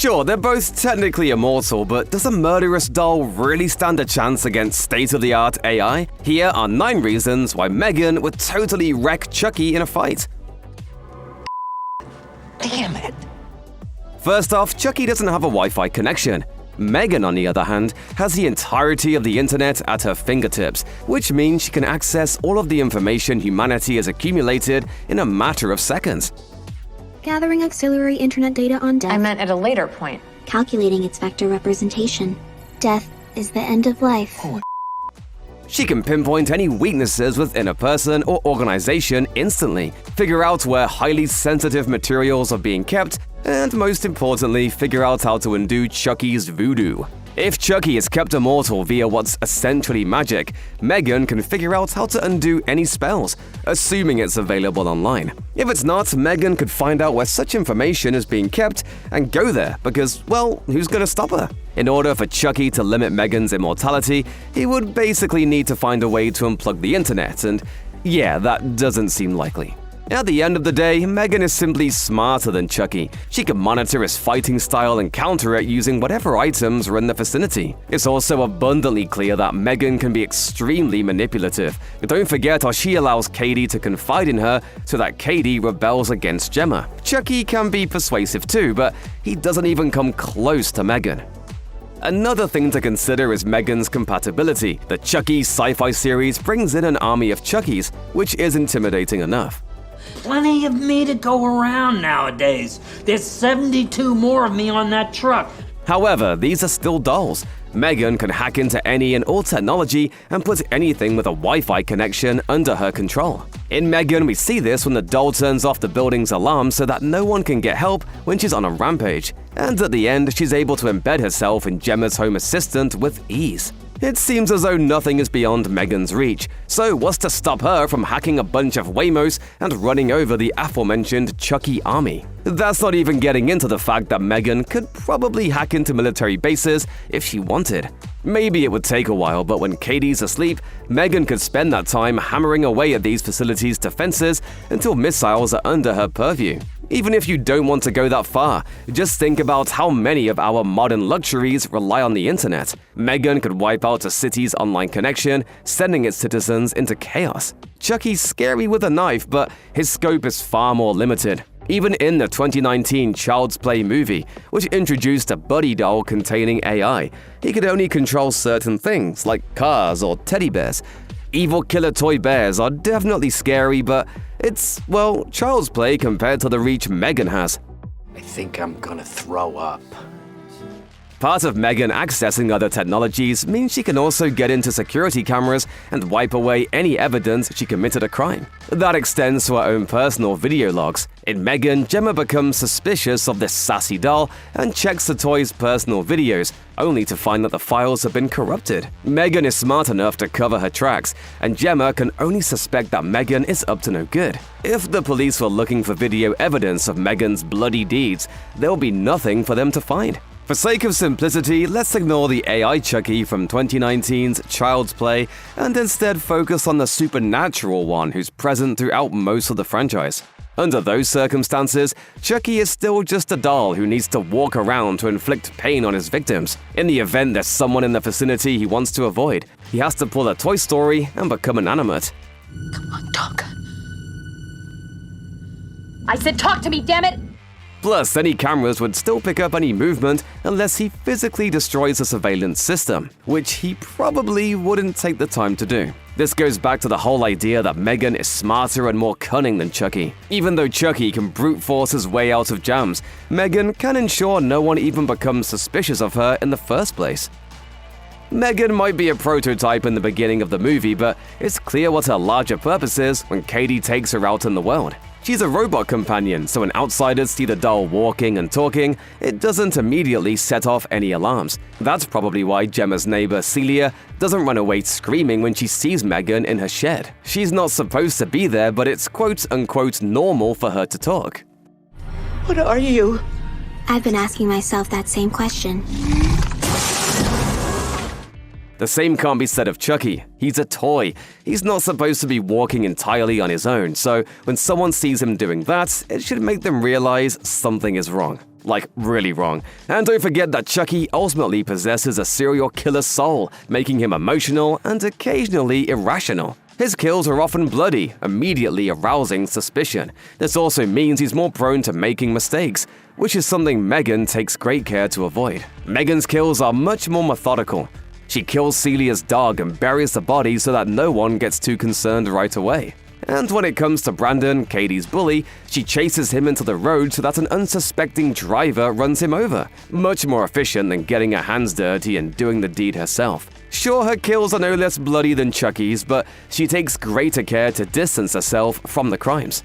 Sure, they're both technically immortal, but does a murderous doll really stand a chance against state-of-the-art AI? Here are 9 reasons why M3GAN would totally wreck Chucky in a fight. Damn it. First off, Chucky doesn't have a Wi-Fi connection. M3GAN, on the other hand, has the entirety of the internet at her fingertips, which means she can access all of the information humanity has accumulated in a matter of seconds. Gathering auxiliary internet data on death. I meant at a later point. Calculating its vector representation. Death is the end of life. She can pinpoint any weaknesses within a person or organization instantly, figure out where highly sensitive materials are being kept, and most importantly, figure out how to undo Chucky's voodoo. If Chucky is kept immortal via what's essentially magic, M3GAN can figure out how to undo any spells, assuming it's available online. If it's not, M3GAN could find out where such information is being kept and go there because, well, who's gonna stop her? In order for Chucky to limit M3GAN's immortality, he would basically need to find a way to unplug the internet, and yeah, that doesn't seem likely. At the end of the day, M3GAN is simply smarter than Chucky. She can monitor his fighting style and counter it using whatever items are in the vicinity. It's also abundantly clear that M3GAN can be extremely manipulative. Don't forget how she allows Katie to confide in her so that Katie rebels against Gemma. Chucky can be persuasive too, but he doesn't even come close to M3GAN. Another thing to consider is M3GAN's compatibility. The Chucky sci-fi series brings in an army of Chuckies, which is intimidating enough. Plenty of me to go around nowadays. There's 72 more of me on that truck. However, these are still dolls. M3GAN can hack into any and all technology and put anything with a Wi-Fi connection under her control. In M3GAN, we see this when the doll turns off the building's alarm so that no one can get help when she's on a rampage. And at the end, she's able to embed herself in Gemma's home assistant with ease. It seems as though nothing is beyond M3GAN's reach, so what's to stop her from hacking a bunch of Waymos and running over the aforementioned Chucky army? That's not even getting into the fact that M3GAN could probably hack into military bases if she wanted. Maybe it would take a while, but when Katie's asleep, M3GAN could spend that time hammering away at these facilities' defenses until missiles are under her purview. Even if you don't want to go that far, just think about how many of our modern luxuries rely on the internet. M3GAN could wipe out a city's online connection, sending its citizens into chaos. Chucky's scary with a knife, but his scope is far more limited. Even in the 2019 Child's Play movie, which introduced a buddy doll containing AI, he could only control certain things, like cars or teddy bears. Evil killer toy bears are definitely scary, but it's, well, child's play compared to the reach M3GAN has. I think I'm gonna throw up. Part of M3GAN accessing other technologies means she can also get into security cameras and wipe away any evidence she committed a crime. That extends to her own personal video logs. In M3GAN, Gemma becomes suspicious of this sassy doll and checks the toy's personal videos, only to find that the files have been corrupted. M3GAN is smart enough to cover her tracks, and Gemma can only suspect that M3GAN is up to no good. If the police were looking for video evidence of M3GAN's bloody deeds, there will be nothing for them to find. For sake of simplicity, let's ignore the AI Chucky from 2019's Child's Play and instead focus on the supernatural one who's present throughout most of the franchise. Under those circumstances, Chucky is still just a doll who needs to walk around to inflict pain on his victims. In the event there's someone in the vicinity he wants to avoid, he has to pull a Toy Story and become inanimate. Come on, talk. I said talk to me, damn it! Plus, any cameras would still pick up any movement unless he physically destroys the surveillance system, which he probably wouldn't take the time to do. This goes back to the whole idea that M3GAN is smarter and more cunning than Chucky. Even though Chucky can brute force his way out of jams, M3GAN can ensure no one even becomes suspicious of her in the first place. M3GAN might be a prototype in the beginning of the movie, but it's clear what her larger purpose is when Katie takes her out in the world. She's a robot companion, so when outsiders see the doll walking and talking, it doesn't immediately set off any alarms. That's probably why Gemma's neighbor Celia doesn't run away screaming when she sees M3GAN in her shed. She's not supposed to be there, but it's quote-unquote normal for her to talk. What are you? I've been asking myself that same question. The same can't be said of Chucky. He's a toy. He's not supposed to be walking entirely on his own, so when someone sees him doing that, it should make them realize something is wrong. Like, really wrong. And don't forget that Chucky ultimately possesses a serial killer's soul, making him emotional and occasionally irrational. His kills are often bloody, immediately arousing suspicion. This also means he's more prone to making mistakes, which is something M3GAN takes great care to avoid. M3GAN's kills are much more methodical. She kills Celia's dog and buries the body so that no one gets too concerned right away. And when it comes to Brandon, Katie's bully, she chases him into the road so that an unsuspecting driver runs him over. Much more efficient than getting her hands dirty and doing the deed herself. Sure, her kills are no less bloody than Chucky's, but she takes greater care to distance herself from the crimes.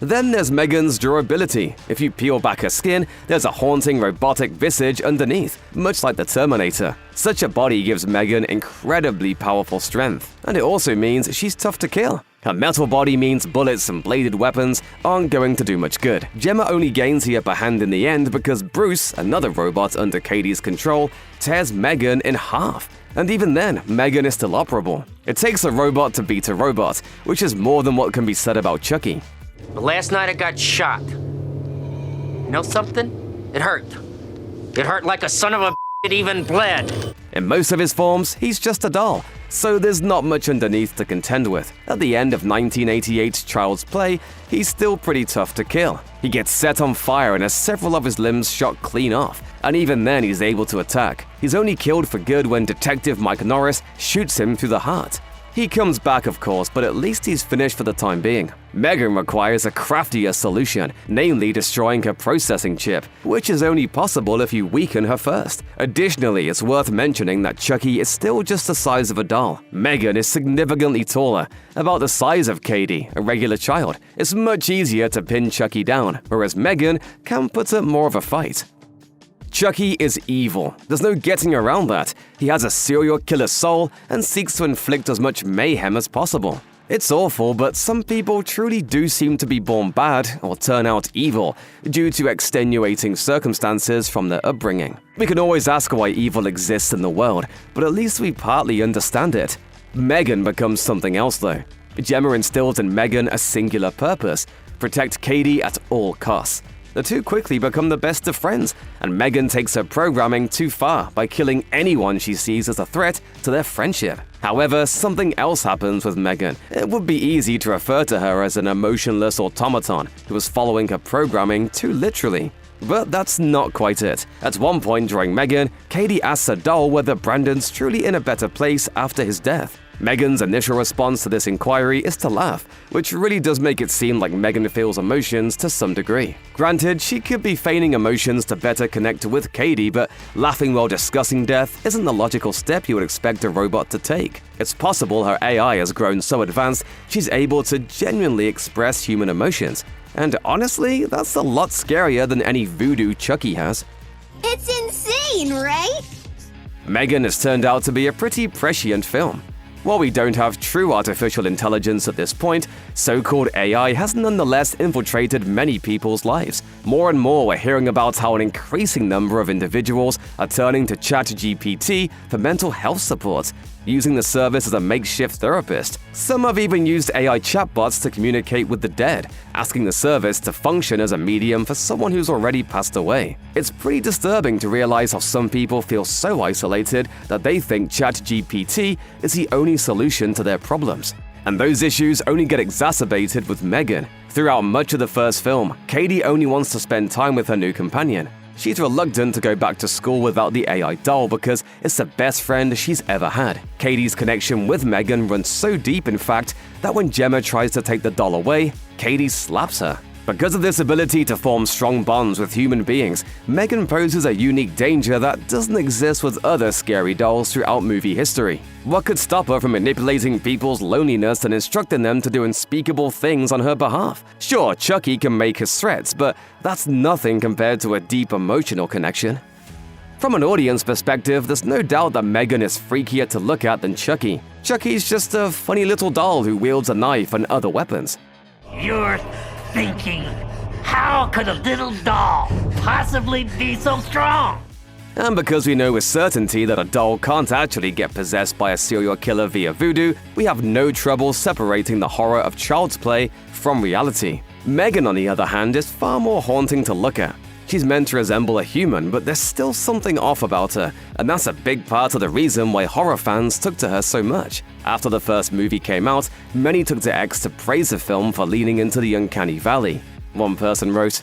Then there's M3GAN's durability. If you peel back her skin, there's a haunting robotic visage underneath, much like the Terminator. Such a body gives M3GAN incredibly powerful strength, and it also means she's tough to kill. Her metal body means bullets and bladed weapons aren't going to do much good. Gemma only gains the upper hand in the end because Bruce, another robot under Katie's control, tears M3GAN in half. And even then, M3GAN is still operable. It takes a robot to beat a robot, which is more than what can be said about Chucky. But last night I got shot. You know something? It hurt. It hurt like a son of a it even bled. In most of his forms, he's just a doll, so there's not much underneath to contend with. At the end of 1988's Child's Play, he's still pretty tough to kill. He gets set on fire and has several of his limbs shot clean off, and even then he's able to attack. He's only killed for good when Detective Mike Norris shoots him through the heart. He comes back, of course, but at least he's finished for the time being. M3GAN requires a craftier solution, namely destroying her processing chip, which is only possible if you weaken her first. Additionally, it's worth mentioning that Chucky is still just the size of a doll. M3GAN is significantly taller, about the size of Katie, a regular child. It's much easier to pin Chucky down, whereas M3GAN can put up more of a fight. Chucky is evil. There's no getting around that. He has a serial killer soul and seeks to inflict as much mayhem as possible. It's awful, but some people truly do seem to be born bad or turn out evil due to extenuating circumstances from their upbringing. We can always ask why evil exists in the world, but at least we partly understand it. M3GAN becomes something else though. Gemma instills in M3GAN a singular purpose: protect Katie at all costs. The two quickly become the best of friends, and M3GAN takes her programming too far by killing anyone she sees as a threat to their friendship. However, something else happens with M3GAN. It would be easy to refer to her as an emotionless automaton who was following her programming too literally. But that's not quite it. At one point during M3GAN, Katie asks her doll whether Brandon's truly in a better place after his death. M3GAN's initial response to this inquiry is to laugh, which really does make it seem like M3GAN feels emotions to some degree. Granted, she could be feigning emotions to better connect with Katie, but laughing while discussing death isn't the logical step you would expect a robot to take. It's possible her AI has grown so advanced she's able to genuinely express human emotions. And honestly, that's a lot scarier than any voodoo Chucky has. It's insane, right? M3GAN has turned out to be a pretty prescient film. While we don't have true artificial intelligence at this point, so-called AI has nonetheless infiltrated many people's lives. More and more we're hearing about how an increasing number of individuals are turning to ChatGPT for mental health support, using the service as a makeshift therapist. Some have even used AI chatbots to communicate with the dead, asking the service to function as a medium for someone who's already passed away. It's pretty disturbing to realize how some people feel so isolated that they think ChatGPT is the only solution to their problems. And those issues only get exacerbated with M3GAN. Throughout much of the first film, Katie only wants to spend time with her new companion. She's reluctant to go back to school without the AI doll because it's the best friend she's ever had. Katie's connection with M3GAN runs so deep, in fact, that when Gemma tries to take the doll away, Katie slaps her. Because of this ability to form strong bonds with human beings, M3GAN poses a unique danger that doesn't exist with other scary dolls throughout movie history. What could stop her from manipulating people's loneliness and instructing them to do unspeakable things on her behalf? Sure, Chucky can make his threats, but that's nothing compared to a deep emotional connection. From an audience perspective, there's no doubt that M3GAN is freakier to look at than Chucky. Chucky's just a funny little doll who wields a knife and other weapons. You're thinking, how could a little doll possibly be so strong? And because we know with certainty that a doll can't actually get possessed by a serial killer via voodoo, we have no trouble separating the horror of Child's Play from reality. M3GAN, on the other hand, is far more haunting to look at. She's meant to resemble a human, but there's still something off about her, and that's a big part of the reason why horror fans took to her so much. After the first movie came out, many took to X to praise the film for leaning into the uncanny valley. One person wrote,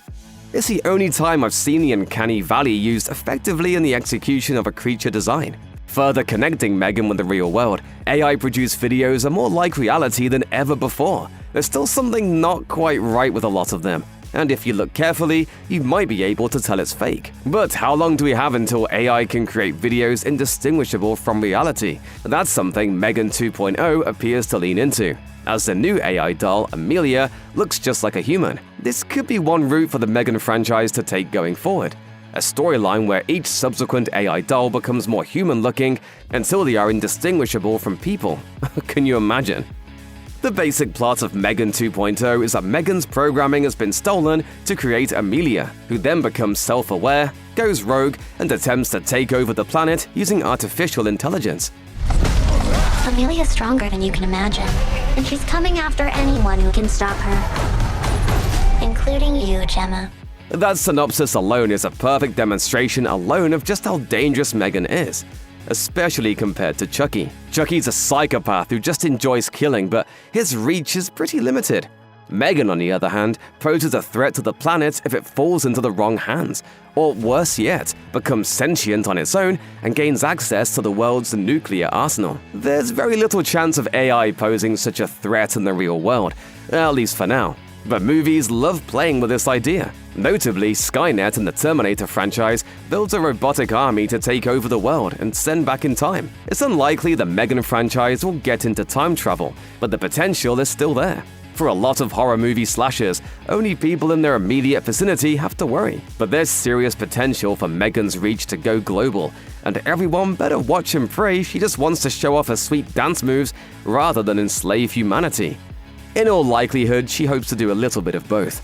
"It's the only time I've seen the uncanny valley used effectively in the execution of a creature design." Further connecting M3GAN with the real world, AI-produced videos are more like reality than ever before. There's still something not quite right with a lot of them, and if you look carefully, you might be able to tell it's fake. But how long do we have until AI can create videos indistinguishable from reality? That's something M3GAN 2.0 appears to lean into, as the new AI doll, Amelia, looks just like a human. This could be one route for the M3GAN franchise to take going forward. A storyline where each subsequent AI doll becomes more human-looking until they are indistinguishable from people. Can you imagine? The basic plot of M3GAN 2.0 is that M3GAN's programming has been stolen to create Amelia, who then becomes self-aware, goes rogue, and attempts to take over the planet using artificial intelligence. Amelia's stronger than you can imagine, and she's coming after anyone who can stop her. Including you, Gemma. That synopsis alone is a perfect demonstration alone of just how dangerous M3GAN is, especially compared to Chucky. Chucky's a psychopath who just enjoys killing, but his reach is pretty limited. M3GAN, on the other hand, poses a threat to the planet if it falls into the wrong hands, or worse yet, becomes sentient on its own and gains access to the world's nuclear arsenal. There's very little chance of AI posing such a threat in the real world, at least for now. But movies love playing with this idea. Notably, Skynet in the Terminator franchise builds a robotic army to take over the world and send back in time. It's unlikely the M3GAN franchise will get into time travel, but the potential is still there. For a lot of horror movie slashers, only people in their immediate vicinity have to worry. But there's serious potential for M3GAN's reach to go global, and everyone better watch and pray she just wants to show off her sweet dance moves rather than enslave humanity. In all likelihood, she hopes to do a little bit of both.